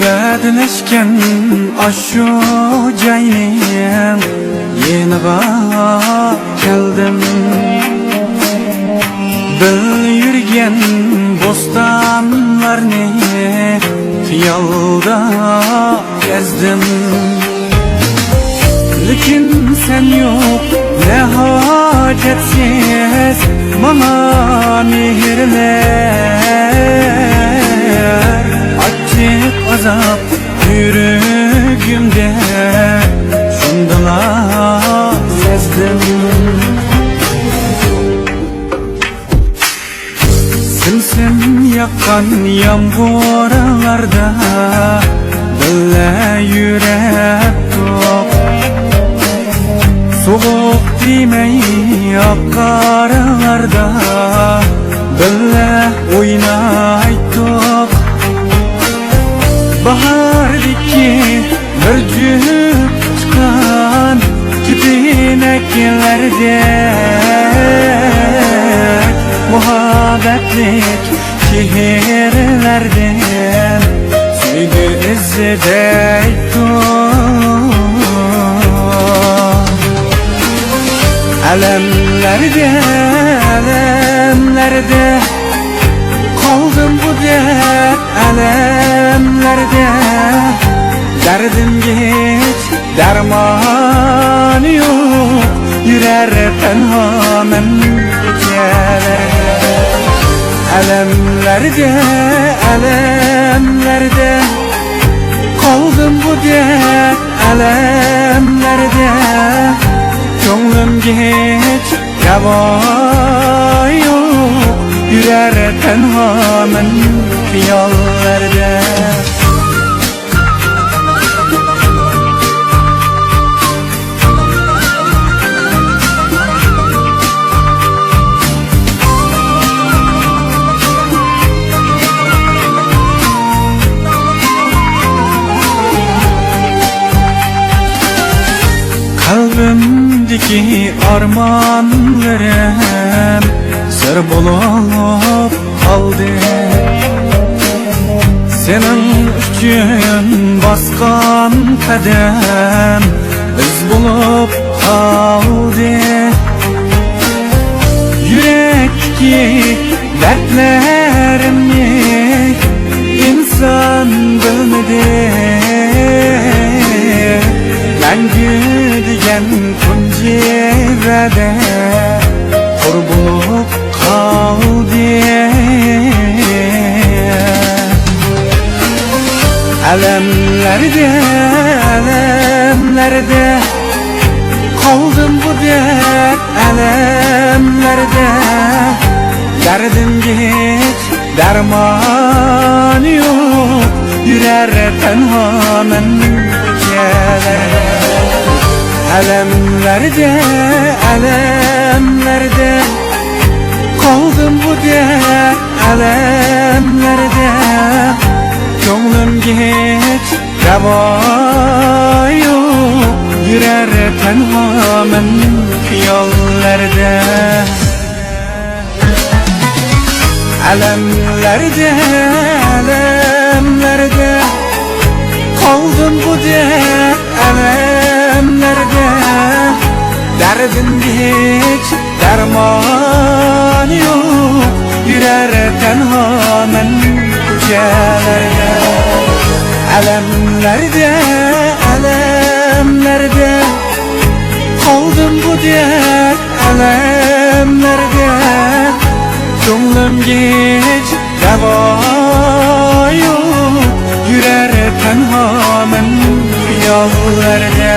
Vədləşkən aşu caynim Yeniğa keldim Bil yürgen bostanlarni Xiyalda gezdim Lekin sen yok ne hacetsiz Bana mehirler Açık azap yüreğimde Şundala sezdim Simsim yakan yağmurlarda Bile yürek top Soğuk demey akarlarda Bile oynaydık Bahardaki bir cüp çıkan Kipineklerde Muhabbetlik şehirlerden Süydü izzedeydim Alemlerde kaldım bu dert alemlerde Derdim hiç derman yok Yürer tenhamen geceler Alemlerde kaldım bu dert alemlerde Gönlümge hiç rava yok Yürer tenhamen hiyallerde Kalbimdeki armanlarım Sır bulup kaldı Senin üçün baskan kadem Iz bulup kaldı Yürekki dertlerimni insan bilmedi Мәңгі деген күнжерде Құр болып қалды Alemlerde Kaldım bu dert alemlerde Derdim hiç derman yok Yürer tenhamen geceler Alemlerde kaldım bu dert alemlerde Gönlümge hiç rava yok Yürer tenhamen hiyallerde Alemlerde kaldım bu dert alemlerde Derdim hiç derman yok Yürer tenhamen gecelerде Alemlerde kaldım bu dert alemlerde Gönlümge hiç rava yok Yürer tenhamen hiyallerde